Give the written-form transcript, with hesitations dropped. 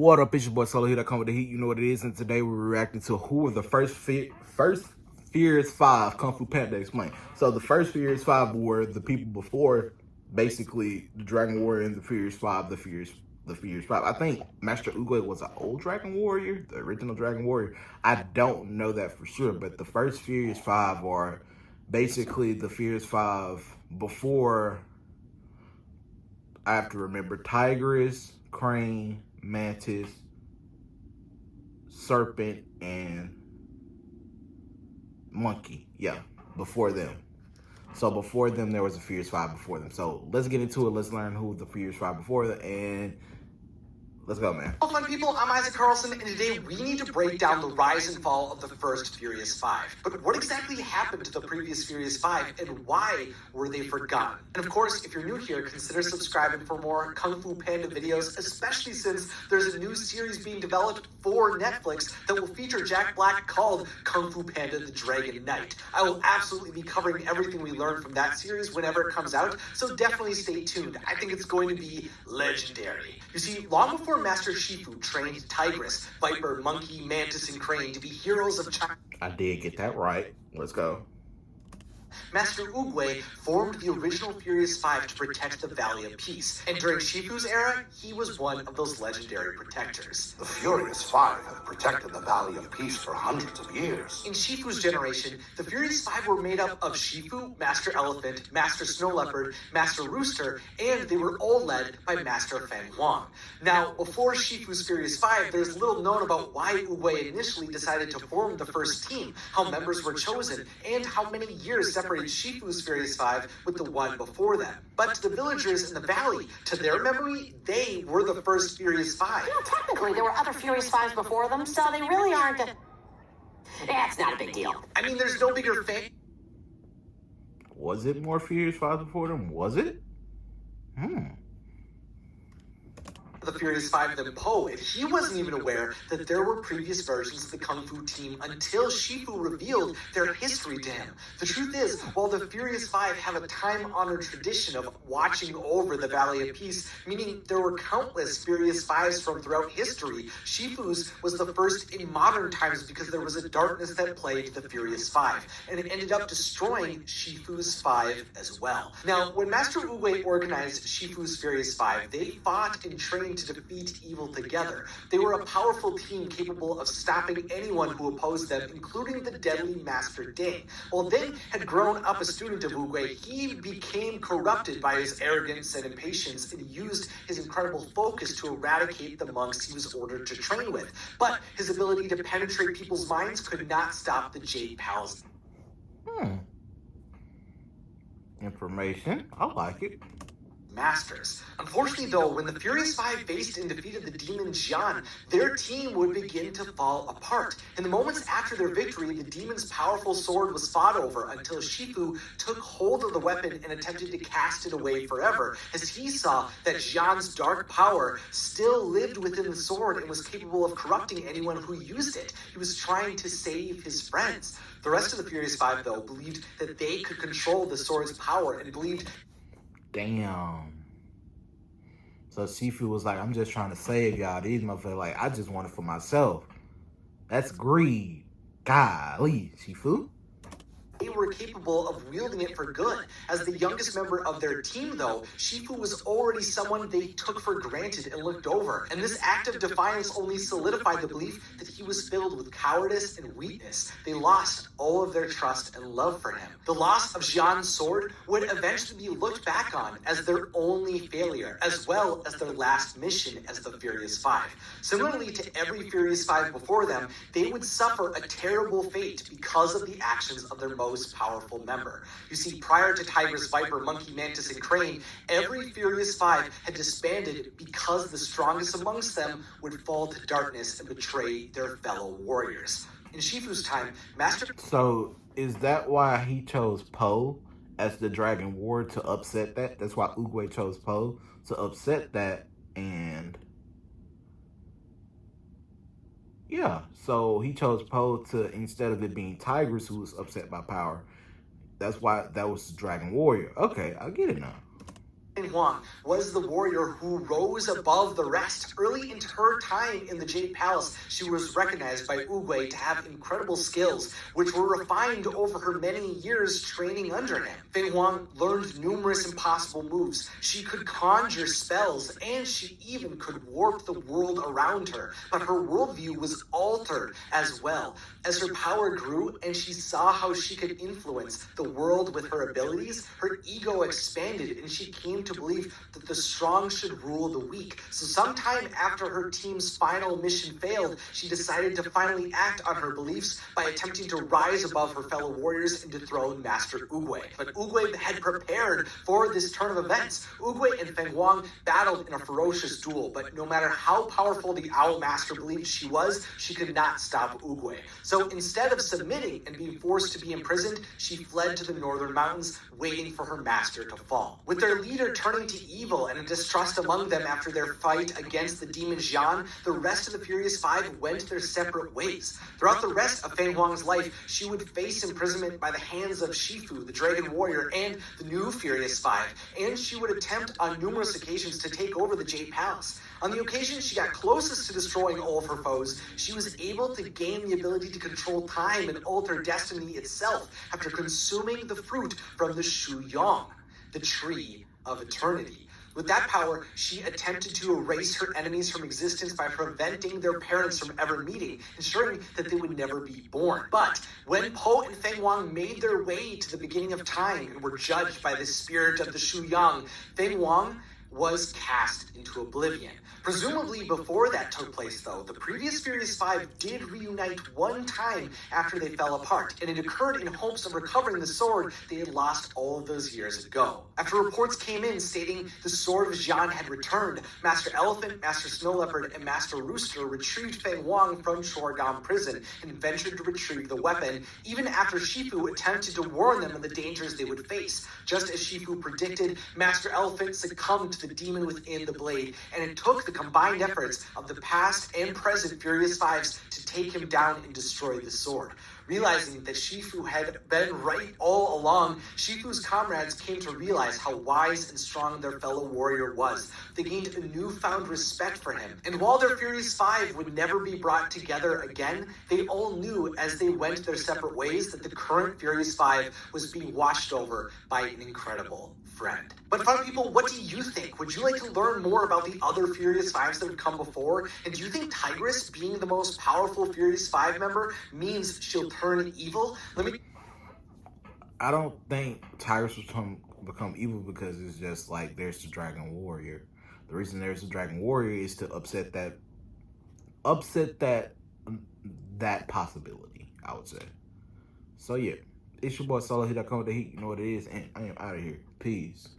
What up, it's your boy Solo here that come with the heat. You know what it is, and today we're reacting to who are the first Furious 5 Kung Fu Panda explained. So the first Furious 5 were the people before, basically the Dragon Warrior and the Furious 5, the Furious 5. I think Master Oogway was an old Dragon Warrior, the original Dragon Warrior. I don't know that for sure, but the first Furious 5 are basically the Furious 5 before. I have to remember Tigress, Crane, Mantis, Serpent, and Monkey. Yeah, before them. So before them, there was a Furious 5 before them. So let's get into it. Let's learn who the Furious 5 before them, and let's go, man. Hello, fun people. I'm Isaac Carlson, and today we need to break down the rise and fall of the first Furious 5. But what exactly happened to the previous Furious 5, and why were they forgotten? And of course, if you're new here, consider subscribing for more Kung Fu Panda videos, especially since there's a new series being developed for Netflix that will feature Jack Black called Kung Fu Panda the Dragon Knight. I will absolutely be covering everything we learned from that series whenever it comes out, so definitely stay tuned. I think it's going to be legendary. You see, long before Master Shifu trained Tigress, Viper, Monkey, Mantis, and Crane to be heroes of China, I did get that right. Let's go. Master Oogway formed the original Furious 5 to protect the Valley of Peace, and during Shifu's era, he was one of those legendary protectors. The Furious 5 have protected the Valley of Peace for hundreds of years. In Shifu's generation, the Furious 5 were made up of Shifu, Master Elephant, Master Snow Leopard, Master Rooster, and they were all led by Master Feng Huang. Now, before Shifu's Furious 5, there's little known about why Oogway initially decided to form the first team, how members were chosen, and how many years separated Shifu's Furious 5 with the one before them. But to the villagers in the valley, to their memory, they were the first Furious 5. You know, technically, there were other Furious 5s before them, so they really aren't a... Yeah, it's not a big deal. I mean, there's no bigger fan. Was it more Furious 5 before them? Was it? The Furious 5 than Poe, and he wasn't even aware that there were previous versions of the Kung Fu team until Shifu revealed their history to him. The truth is, while the Furious 5 have a time-honored tradition of watching over the Valley of Peace, meaning there were countless Furious 5s from throughout history, Shifu's was the first in modern times because there was a darkness that plagued the Furious 5, and it ended up destroying Shifu's 5 as well. Now, when Master Oogway organized Shifu's Furious 5, they fought and trained to defeat evil together. They were a powerful team capable of stopping anyone who opposed them, including the deadly Master Ding. While Ding had grown up a student of Oogway, he became corrupted by his arrogance and impatience and used his incredible focus to eradicate the monks he was ordered to train with. But his ability to penetrate people's minds could not stop the Jade Pals. Information. I like it. Masters. Unfortunately, though, when the Furious 5 faced and defeated the demon Jian, their team would begin to fall apart. In the moments after their victory, the demon's powerful sword was fought over until Shifu took hold of the weapon and attempted to cast it away forever, as he saw that Jian's dark power still lived within the sword and was capable of corrupting anyone who used it. He was trying to save his friends. The rest of the Furious 5, though, believed that they could control the sword's power and believed... Damn. So Shifu was like, I'm just trying to save y'all. These motherfuckers like, I just want it for myself. That's greed. Golly, Shifu. They were capable of wielding it for good. As the youngest member of their team, though, Shifu was already someone they took for granted and looked over. And this act of defiance only solidified the belief that he was filled with cowardice and weakness. They lost all of their trust and love for him. The loss of Jian's sword would eventually be looked back on as their only failure, as well as their last mission as the Furious 5. Similarly to every Furious 5 before them, they would suffer a terrible fate because of the actions of their most powerful member. You see, prior to Tigress, Viper, Monkey, Mantis, and Crane, every Furious 5 had disbanded because the strongest amongst them would fall to darkness and betray their fellow warriors. In Shifu's time, Master... So, is that why he chose Poe as the Dragon Warrior to upset that? That's why Oogway chose Poe to upset that, and... yeah, so he chose Poe to, instead of it being Tigress who was upset by power, that's why that was the Dragon Warrior. Okay, I get it now. Feng Huang was the warrior who rose above the rest. Early into her time in the Jade Palace, she was recognized by Oogway to have incredible skills, which were refined over her many years training under him. Feng Huang learned numerous impossible moves. She could conjure spells, and she even could warp the world around her. But her worldview was altered as well. As her power grew and she saw how she could influence the world with her abilities, her ego expanded and she came to believe that the strong should rule the weak. So sometime after her team's final mission failed, she decided to finally act on her beliefs by attempting to rise above her fellow warriors and dethrone Master Oogway. But Oogway had prepared for this turn of events. Oogway and Feng Huang battled in a ferocious duel, but no matter how powerful the Owl Master believed she was, she could not stop Oogway. So instead of submitting and being forced to be imprisoned, she fled to the northern mountains, waiting for her master to fall. With their leader turning to evil and a distrust among them after their fight against the demon Jian, the rest of the Furious Five went their separate ways. Throughout the rest of Feng Huang's life, she would face imprisonment by the hands of Shifu, the Dragon Warrior, and the new Furious Five, and she would attempt on numerous occasions to take over the Jade Palace. On the occasion she got closest to destroying all of her foes, she was able to gain the ability to control time and alter destiny itself after consuming the fruit from the Shu Yang, the Tree of Eternity. With that power, she attempted to erase her enemies from existence by preventing their parents from ever meeting, ensuring that they would never be born. But when Po and Feng Huang made their way to the beginning of time and were judged by the spirit of the Shu Yang, Feng Huang was cast into oblivion. Presumably before that took place, though, the previous Furious Five did reunite one time after they fell apart, and it occurred in hopes of recovering the sword they had lost all of those years ago. After reports came in stating the sword of Jian had returned, Master Elephant, Master Snow Leopard, and Master Rooster retrieved Feng Huang from Chuodam prison and ventured to retrieve the weapon, even after Shifu attempted to warn them of the dangers they would face. Just as Shifu predicted, Master Elephant succumbed to the demon within the blade, and it took the combined efforts of the past and present Furious Fives to take him down and destroy the sword. Realizing that Shifu had been right all along, Shifu's comrades came to realize how wise and strong their fellow warrior was. They gained a newfound respect for him. And while their Furious Five would never be brought together again, they all knew as they went their separate ways that the current Furious Five was being watched over by an incredible friend. But fun people, what do you think? Would you like to learn more about the other Furious Fives that have come before? And do you think Tigress being the most powerful Furious Five member means she'll turn evil? I don't think Tigress will become evil because it's just like there's the Dragon Warrior. The reason there's the Dragon Warrior is to upset that possibility, I would say. So yeah, it's your boy Solo. Here I come with the heat. You know what it is, and I am out of here. Peace.